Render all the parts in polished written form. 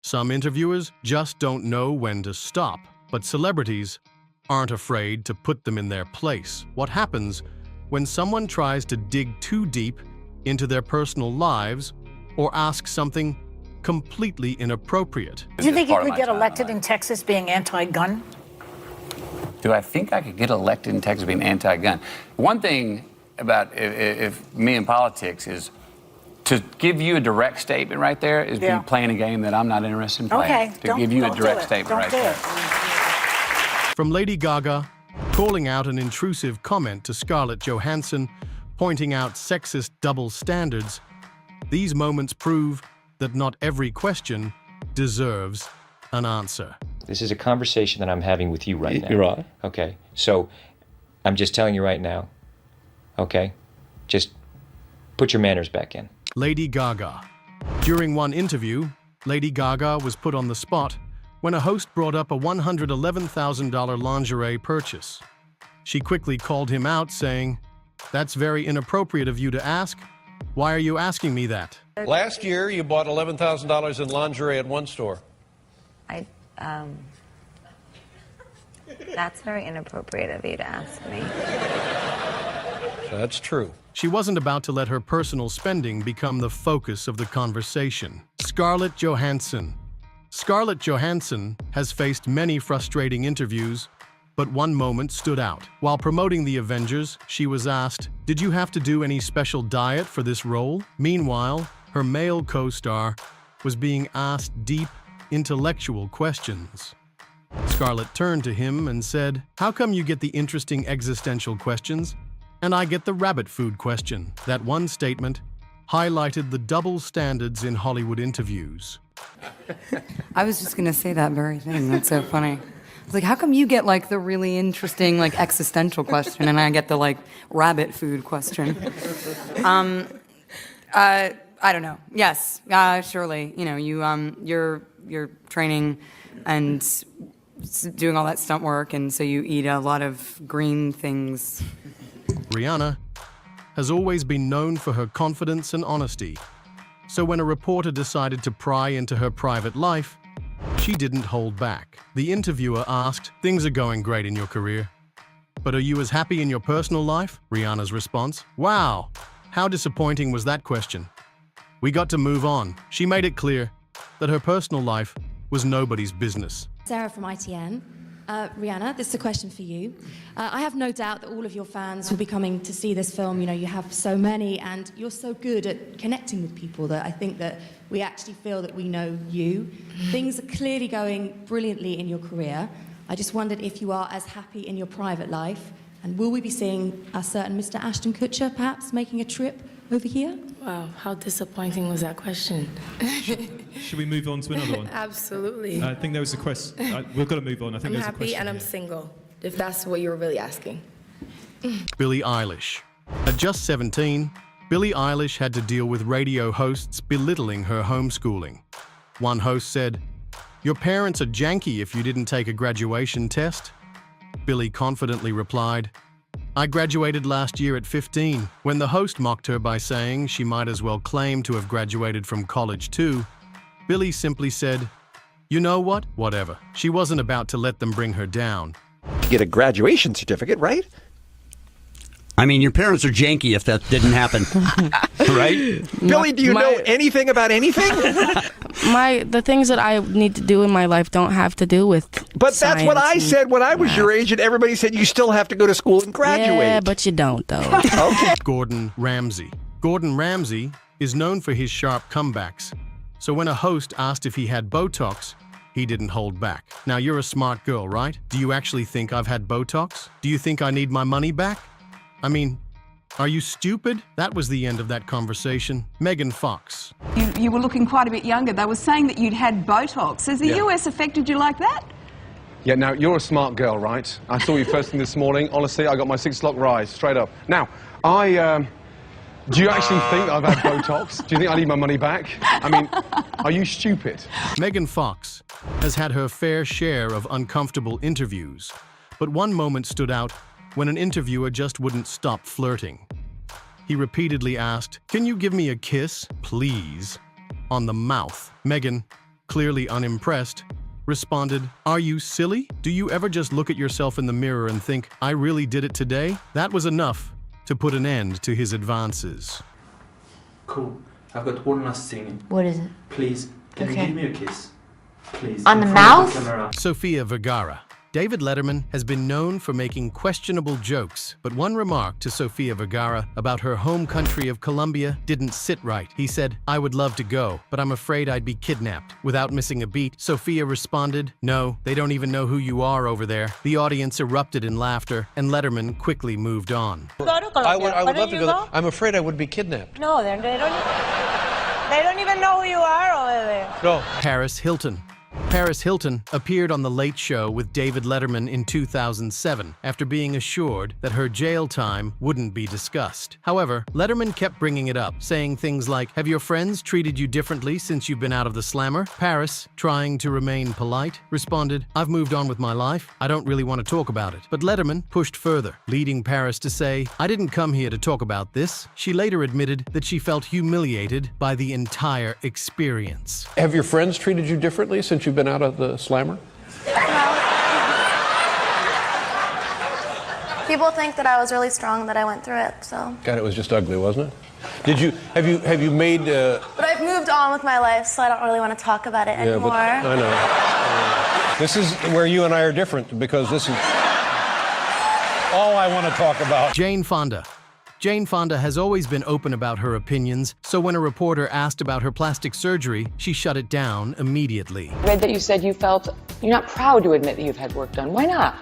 Some interviewers just don't know when to stop, but celebrities aren't afraid to put them in their place. What happens when someone tries to dig too deep into their personal lives or ask something completely inappropriate? Do you think you could get elected in Texas being anti-gun? Do I think I could get elected in Texas being anti-gun? One thing about if me in politics is to give you a direct statement right there is be playing a game that I'm not interested in playing. Okay. To give you a direct statement right there. From Lady Gaga calling out an intrusive comment to Scarlett Johansson, pointing out sexist double standards, these moments prove that not every question deserves an answer. This is a conversation that I'm having with you right now. You're right. Okay, so I'm just telling you right now, okay? Just put your manners back in. Lady Gaga. During one interview, Lady Gaga was put on the spot when a host brought up a $111,000 lingerie purchase. She quickly called him out, saying, "That's very inappropriate of you to ask. Why are you asking me that?" Last year, you bought $11,000 in lingerie at one store. That's very inappropriate of you to ask me. That's true. She wasn't about to let her personal spending become the focus of the conversation. Scarlett Johansson. Scarlett Johansson has faced many frustrating interviews, but one moment stood out. While promoting The Avengers, she was asked, "Did you have to do any special diet for this role?" Meanwhile, her male co-star was being asked deep, intellectual questions. Scarlett turned to him and said, "How come you get the interesting existential questions, and I get the rabbit food question?" That one statement highlighted the double standards in Hollywood interviews. I was just going to say that very thing. That's so funny. I was like, how come you get like the really interesting like existential question and I get the like rabbit food question? I don't know. Yes, surely. You know, you're training and doing all that stunt work, and so you eat a lot of green things. Rihanna has always been known for her confidence and honesty. So when a reporter decided to pry into her private life, she didn't hold back. The interviewer asked, "Things are going great in your career, but are you as happy in your personal life?" Rihanna's response, "Wow, how disappointing was that question? We got to move on." She made it clear that her personal life was nobody's business. Sarah from ITN. Rihanna, this is a question for you. I have no doubt that all of your fans will be coming to see this film. You know, you have so many, and you're so good at connecting with people that I think that we actually feel that we know you. Things are clearly going brilliantly in your career. I just wondered if you are as happy in your private life, and will we be seeing a certain Mr. Ashton Kutcher perhaps making a trip over here? Wow, how disappointing was that question? Should we move on to another one? Absolutely. I think there was a question. We've got to move on. I think I'm there's a happy question and I'm here. single, if that's what you were really asking. Billie Eilish. At just 17, Billie Eilish had to deal with radio hosts belittling her homeschooling. One host said, "Your parents are janky if you didn't take a graduation test." Billie confidently replied, "I graduated last year at 15. When the host mocked her by saying she might as well claim to have graduated from college too, Billie simply said, "You know what? Whatever." She wasn't about to let them bring her down. To get a graduation certificate, right? I mean, your parents are janky if that didn't happen, right? Billie, do you know anything about anything? The things that I need to do in my life don't have to do with But that's what I said when I was your age, and everybody said you still have to go to school and graduate. Yeah, but you don't, though. Okay. Gordon Ramsay. Gordon Ramsay is known for his sharp comebacks. So when a host asked if he had Botox, he didn't hold back. Now, you're a smart girl, right? Do you actually think I've had Botox? Do you think I need my money back? I mean, are you stupid? That was the end of that conversation. Megan Fox. You were looking quite a bit younger. They were saying that you'd had Botox. Has the US affected you like that? Yeah, now, you're a smart girl, right? I saw you first thing this morning. Honestly, I got my 6 o'clock rise, straight up. Now, do you actually think I've had Botox? Do you think I need my money back? I mean, are you stupid? Megan Fox has had her fair share of uncomfortable interviews, but one moment stood out when an interviewer just wouldn't stop flirting. He repeatedly asked, "Can you give me a kiss, please?" on the mouth. Megan clearly unimpressed, responded, "Are you silly? Do you ever just look at yourself in the mirror and think, I really did it today?" That was enough to put an end to his advances. Cool. I've got one last thing. What is it? Please, can you give me a kiss? Please. On in the front of mouth? camera. Sofia Vergara. David Letterman has been known for making questionable jokes, but one remark to Sofia Vergara about her home country of Colombia didn't sit right. He said, "I would love to go, but I'm afraid I'd be kidnapped." Without missing a beat, Sofia responded, "No, they don't even know who you are over there." The audience erupted in laughter, and Letterman quickly moved on. I would love to go. I'm afraid I would be kidnapped. No, they don't even know who you are over there. No. Paris Hilton. Paris Hilton appeared on The Late Show with David Letterman in 2007 after being assured that her jail time wouldn't be discussed. However, Letterman kept bringing it up, saying things like, "Have your friends treated you differently since you've been out of the slammer?" Paris, trying to remain polite, responded, "I've moved on with my life. I don't really want to talk about it." But Letterman pushed further, leading Paris to say, "I didn't come here to talk about this." She later admitted that she felt humiliated by the entire experience. Have your friends treated you differently since you've been out of the slammer? People think that I was really strong, that I went through it, so. God, it was just ugly, wasn't it? Have you made... But I've moved on with my life, so I don't really want to talk about it anymore. Yeah, but I know. This is where you and I are different, because this is all I want to talk about. Jane Fonda. Jane Fonda has always been open about her opinions, so when a reporter asked about her plastic surgery, she shut it down immediately. I read that you said you're not proud to admit that you've had work done. Why not?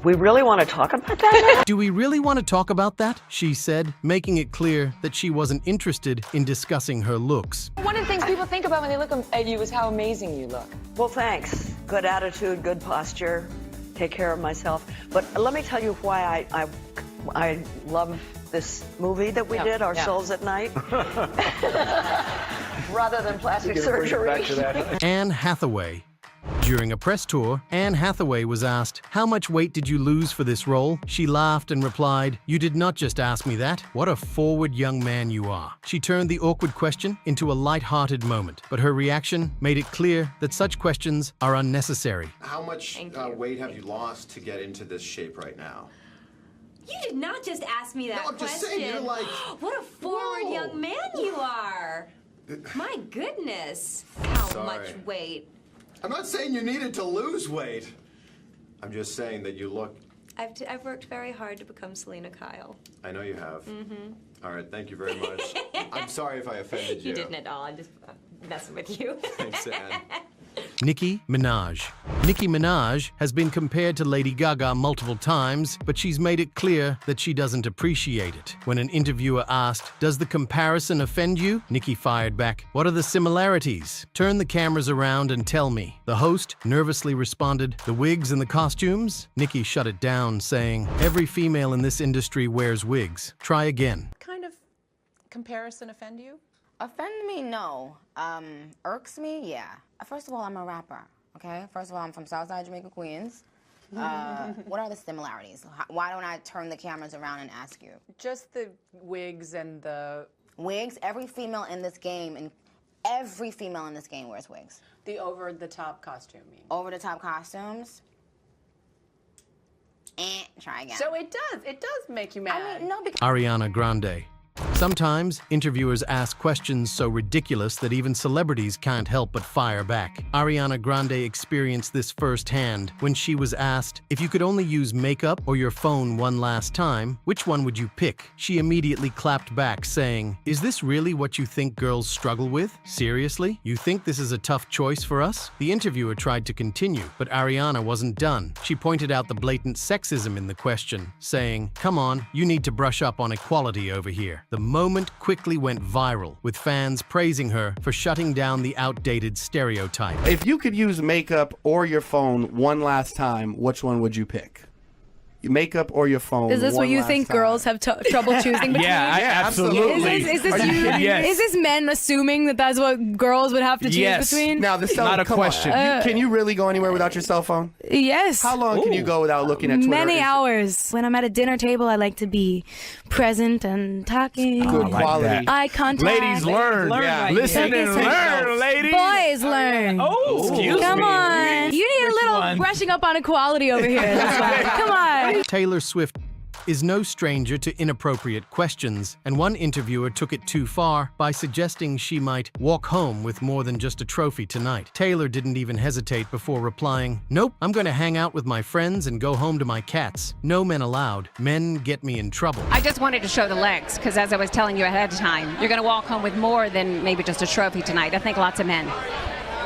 We really want to talk about that? Do we really want to talk about that? She said, making it clear that she wasn't interested in discussing her looks. One of the things people think about when they look at you is how amazing you look. Well, thanks. Good attitude, good posture, take care of myself. But let me tell you why I love this movie that we did, Our Souls at Night, rather than plastic surgery. Anne Hathaway. During a press tour, Anne Hathaway was asked, "How much weight did you lose for this role?" She laughed and replied, "You did not just ask me that. What a forward young man you are." She turned the awkward question into a light-hearted moment, but her reaction made it clear that such questions are unnecessary. How much weight have you lost to get into this shape right now? You did not just ask me that I'm question. just saying, you're like... What a forward young man you are. My goodness. How much weight? I'm not saying you needed to lose weight. I'm just saying that you look... I've worked very hard to become Selena Kyle. I know you have. All right, thank you very much. I'm sorry if I offended you. You didn't at all. I'm just messing with you. Thanks, Anne. Nicki Minaj. Nicki Minaj has been compared to Lady Gaga multiple times, but she's made it clear that she doesn't appreciate it. When an interviewer asked, "Does the comparison offend you?" Nicki fired back, "What are the similarities? Turn the cameras around and tell me." The host nervously responded, "The wigs and the costumes?" Nicki shut it down, saying, "Every female in this industry wears wigs. Try again." Kind of comparison offend you? Offend me? No. Irks me? Yeah. First of all, I'm a rapper, okay? First of all, I'm from Southside Jamaica, Queens. What are the similarities? Why don't I turn the cameras around and ask you? Just the wigs and the... Wigs? Every female in this game, wears wigs. The over-the-top costume, you mean? Over-the-top costumes? Try again. So it does make you mad. I mean, no, because... Ariana Grande. Sometimes, interviewers ask questions so ridiculous that even celebrities can't help but fire back. Ariana Grande experienced this firsthand when she was asked, "If you could only use makeup or your phone one last time, which one would you pick?" She immediately clapped back, saying, "Is this really what you think girls struggle with? Seriously? You think this is a tough choice for us?" The interviewer tried to continue, but Ariana wasn't done. She pointed out the blatant sexism in the question, saying, "Come on, you need to brush up on equality over here." The moment quickly went viral, with fans praising her for shutting down the outdated stereotype. If you could use makeup or your phone one last time, which one would you pick? makeup or your phone. Is this what you think girls have trouble choosing between? Absolutely. Is this men assuming that that's what girls would have to choose between? Now, not a question. Can you really go anywhere without your cell phone? Yes. How long can you go without looking at Twitter? Many hours. When I'm at a dinner table, I like to be present and talking. Good quality. Eye contact. Ladies learn. Listen and learn, ladies. Boys learn. Oh, excuse Come me. on. You need a little brushing up on equality over here. That's right. Come on. Taylor Swift is no stranger to inappropriate questions, and one interviewer took it too far by suggesting she might walk home with more than just a trophy tonight. Taylor didn't even hesitate before replying, "Nope, I'm going to hang out with my friends and go home to my cats. No men allowed. Men get me in trouble." I just wanted to show the legs, because as I was telling you ahead of time, you're going to walk home with more than maybe just a trophy tonight. I think lots of men.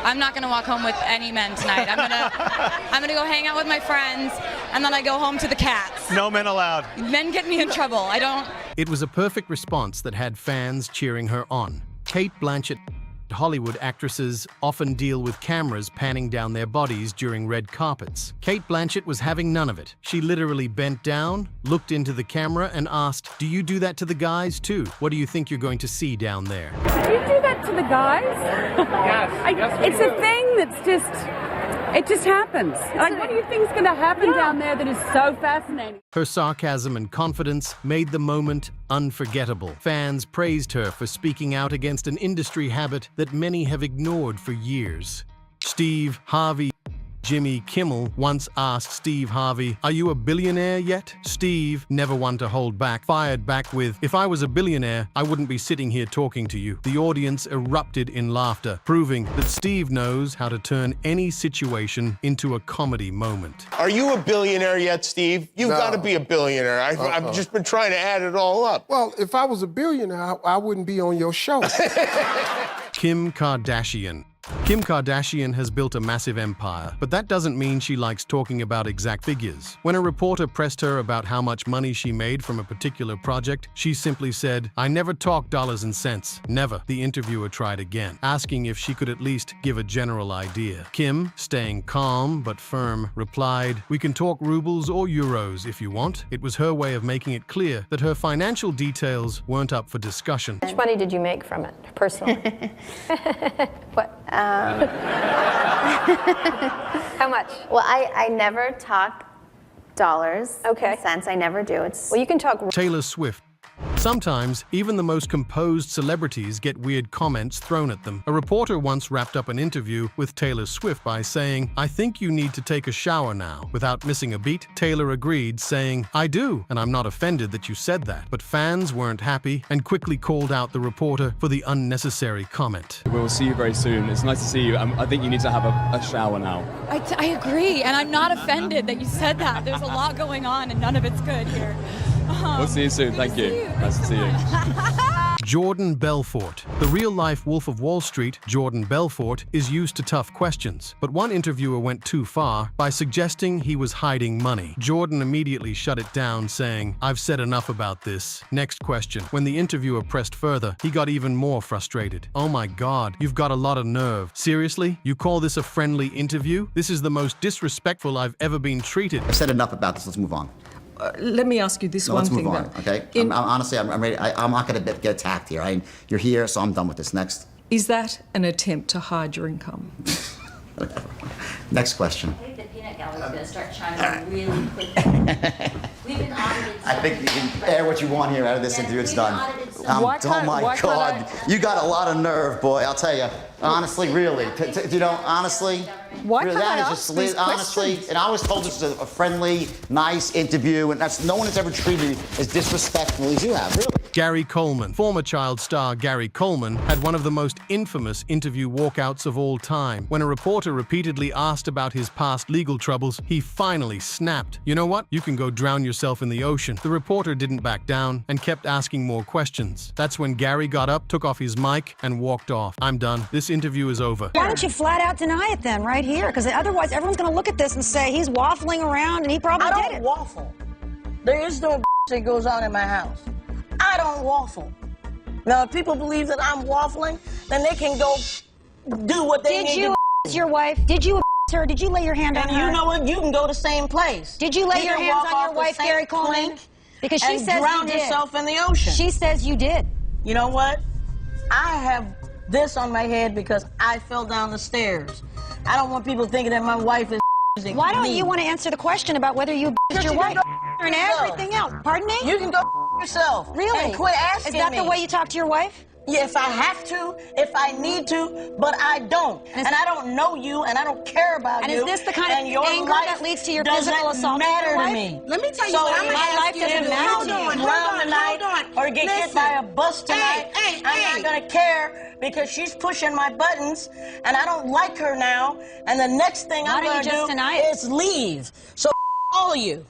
I'm not going to walk home with any men tonight. I'm gonna go hang out with my friends, and then I go home to the cats. No men allowed. Men get me in trouble. I don't. It was a perfect response that had fans cheering her on. Cate Blanchett. Hollywood actresses often deal with cameras panning down their bodies during red carpets. Cate Blanchett was having none of it. She literally bent down, looked into the camera, and asked, "Do you do that to the guys too? What do you think you're going to see down there?" Do you do that to the guys? Yes. It's a thing that's it just happens. Like, what do you think is going to happen down there that is so fascinating? Her sarcasm and confidence made the moment unforgettable. Fans praised her for speaking out against an industry habit that many have ignored for years. Steve Harvey. Jimmy Kimmel once asked Steve Harvey, "Are you a billionaire yet?" Steve, never one to hold back, fired back with, "If I was a billionaire, I wouldn't be sitting here talking to you." The audience erupted in laughter, proving that Steve knows how to turn any situation into a comedy moment. Are you a billionaire yet, Steve? You've got to be a billionaire. I've just been trying to add it all up. Well, if I was a billionaire, I wouldn't be on your show. Kim Kardashian. Kim Kardashian has built a massive empire, but that doesn't mean she likes talking about exact figures. When a reporter pressed her about how much money she made from a particular project, she simply said, "I never talk dollars and cents. Never." The interviewer tried again, asking if she could at least give a general idea. Kim, staying calm but firm, replied, "We can talk rubles or euros if you want." It was her way of making it clear that her financial details weren't up for discussion. How much money did you make from it, personally? What? How much? Well, I never talk dollars. Okay. Cents. I never do. Well, you can talk. Taylor Swift. Sometimes, even the most composed celebrities get weird comments thrown at them. A reporter once wrapped up an interview with Taylor Swift by saying, "I think you need to take a shower now." Without missing a beat, Taylor agreed, saying, "I do, and I'm not offended that you said that." But fans weren't happy and quickly called out the reporter for the unnecessary comment. We'll see you very soon. It's nice to see you. I think you need to have a shower now. I agree, and I'm not offended that you said that. There's a lot going on, and none of it's good here. We'll see you soon. Thank you. Nice to see you. Jordan Belfort. The real-life Wolf of Wall Street, Jordan Belfort, is used to tough questions, but one interviewer went too far by suggesting he was hiding money. Jordan immediately shut it down, saying, "I've said enough about this." Next question. When the interviewer pressed further, he got even more frustrated. "Oh my God, you've got a lot of nerve. Seriously? You call this a friendly interview? This is the most disrespectful I've ever been treated." I've said enough about this. Let's move on. Let me ask you this No, one let's thing. move on, okay? Honestly, I'm ready. I'm not going to get attacked here. You're here, so I'm done with this. Next. Is that an attempt to hide your income? Next question. I think the peanut gallery is going to start shining really quickly. We've been audited. I think you can air what you want here out of this interview. It's done. Why Oh my God. You got a lot of nerve, boy. I'll tell you. Honestly, really. You know, honestly. Why really, can't I that is ask just these honestly, questions? and I was told this was a friendly, nice interview, and no one has ever treated me as disrespectful as you have, really. Gary Coleman. Former child star Gary Coleman had one of the most infamous interview walkouts of all time. When a reporter repeatedly asked about his past legal troubles, he finally snapped. "You know what? You can go drown yourself in the ocean." The reporter didn't back down and kept asking more questions. That's when Gary got up, took off his mic, and walked off. "I'm done. This interview is over." Why don't you flat out deny it then, right here? Because otherwise everyone's going to look at this and say he's waffling around and he probably did it. I don't waffle. There is no that goes on in my house. I don't waffle. Now, if people believe that I'm waffling, then they can go do what they need to do. Did you your wife? Did you her? Did you lay your hand on And her? you know what? You can go the same place. Did you lay You your can hands walk on your off the wife, same Gary Coleman? plank Because she and says drown you did. yourself in the ocean. She says you did. You know what? I have this on my head because I fell down the stairs. I don't want people thinking that my wife is Why don't you want to answer the question about whether you your wife and everything else? Pardon me? You can go yourself. Really? And quit asking Is that me. the way you talk to your wife? Yeah, if I have to, if I need to, but I don't. And I don't know you, and I don't care about And you. is this the kind of and your anger life that leads to your doesn't physical assault of matter your to wife? me. Let me tell you so what I'm if gonna my ask life you doesn't to do. matter Hold to you on, drown tonight, or get hit by a bus tonight, I'm not gonna care because she's pushing my buttons, and I don't like her now. And the next thing Why I'm don't gonna you just do tonight? is leave. So all of you.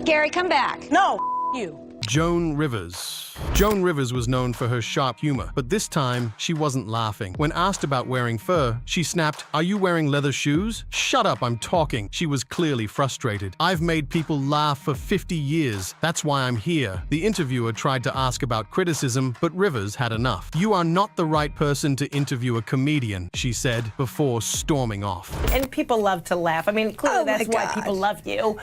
Gary, come back. No, you. Joan Rivers. Joan Rivers was known for her sharp humor, but this time she wasn't laughing. When asked about wearing fur, she snapped, "Are you wearing leather shoes?" "Shut up, I'm talking." She was clearly frustrated. "I've made people laugh for 50 years. That's why I'm here." The interviewer tried to ask about criticism, but Rivers had enough. "You are not the right person to interview a comedian," she said before storming off. And people love to laugh. I mean, clearly that's why people love you.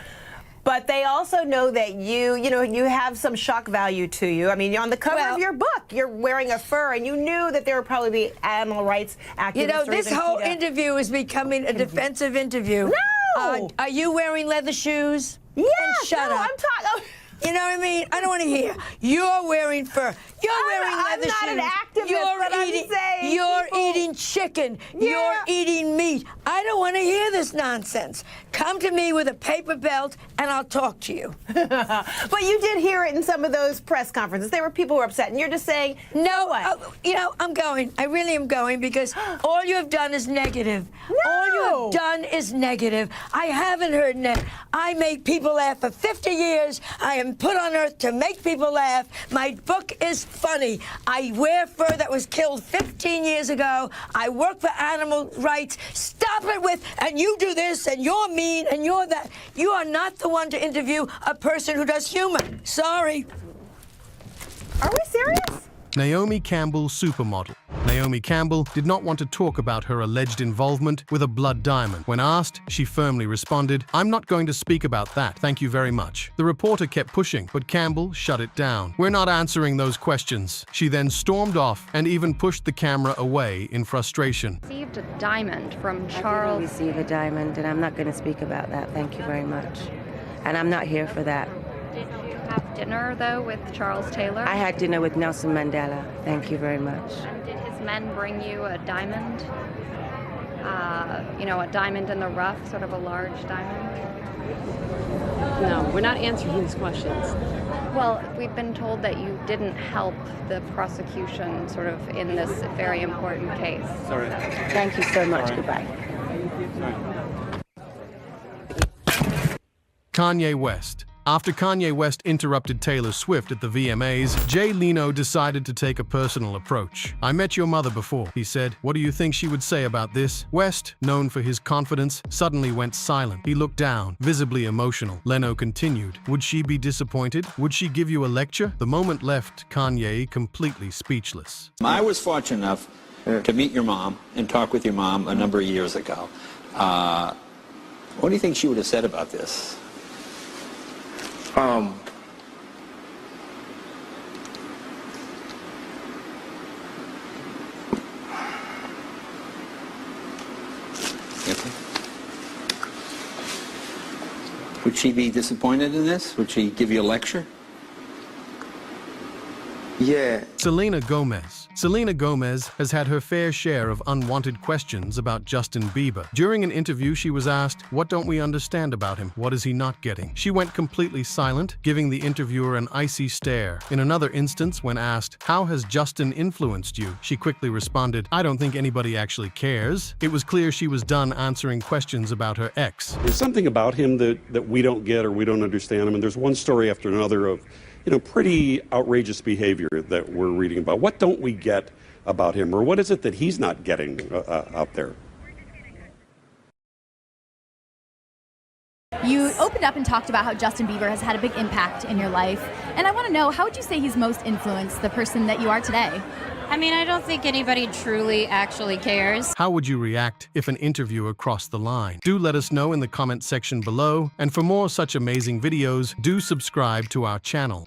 But they also know that you have some shock value to you. I mean, on the cover of your book, you're wearing a fur, and you knew that there would probably be animal rights activists. You know, or this even whole PETA. interview is becoming a defensive interview. No! Are you wearing leather shoes? Yeah, Shut no, up. I'm talking. You know what I mean? I don't want to hear. You're wearing fur. You're wearing leather shoes. I'm not an activist, but I'm saying You're people- eating chicken. Yeah. You're eating meat. I don't want to hear this nonsense. Come to me with a paper belt, and I'll talk to you. But you did hear it in some of those press conferences. There were people who were upset, and you're just saying, No, what? I'm going. I really am going because all you have done is negative. No. All you have done is negative. I haven't heard I make people laugh for 50 years. I am put on earth to make people laugh. My book is funny. I wear fur that was killed 15 years ago. I work for animal rights. Stop it with, and you do this, and you're mean, and you're that. You are not the one to interview a person who does humor. Sorry. Are we serious? Naomi Campbell, supermodel. Naomi Campbell did not want to talk about her alleged involvement with a blood diamond. When asked, she firmly responded, "I'm not going to speak about that, thank you very much." The reporter kept pushing, but Campbell shut it down. "We're not answering those questions." She then stormed off and even pushed the camera away in frustration. Received a diamond from Charles. I didn't receive a diamond, and I'm not going to speak about that. Thank you very much. And I'm not here for that. Did you have dinner, though, with Charles Taylor? I had dinner with Nelson Mandela. Thank you very much. And did his men bring you a diamond? A diamond in the rough, sort of a large diamond? No, we're not answering these questions. Well, we've been told that you didn't help the prosecution sort of in this very important case. Sorry. Thank you so much. Goodbye. Kanye West. After Kanye West interrupted Taylor Swift at the VMAs, Jay Leno decided to take a personal approach. "I met your mother before," he said. "What do you think she would say about this?" West, known for his confidence, suddenly went silent. He looked down, visibly emotional. Leno continued, "Would she be disappointed? Would she give you a lecture?" The moment left Kanye completely speechless. I was fortunate enough to meet your mom and talk with your mom a number of years ago. What do you think she would have said about this? Would she be disappointed in this? Would she give you a lecture? Yeah. Selena Gomez. Selena Gomez has had her fair share of unwanted questions about Justin Bieber. During an interview, she was asked, "What don't we understand about him? What is he not getting?" She went completely silent, giving the interviewer an icy stare. In another instance, when asked, "How has Justin influenced you?" she quickly responded, "I don't think anybody actually cares." It was clear she was done answering questions about her ex. There's something about him that we don't get or we don't understand him, and there's one story after another of pretty outrageous behavior that we're reading about. What don't we get about him, or what is it that he's not getting out there? You opened up and talked about how Justin Bieber has had a big impact in your life, and I want to know, how would you say he's most influenced the person that you are today? I mean, I don't think anybody truly actually cares. How would you react if an interviewer crossed the line? Do let us know in the comment section below, and for more such amazing videos, do subscribe to our channel.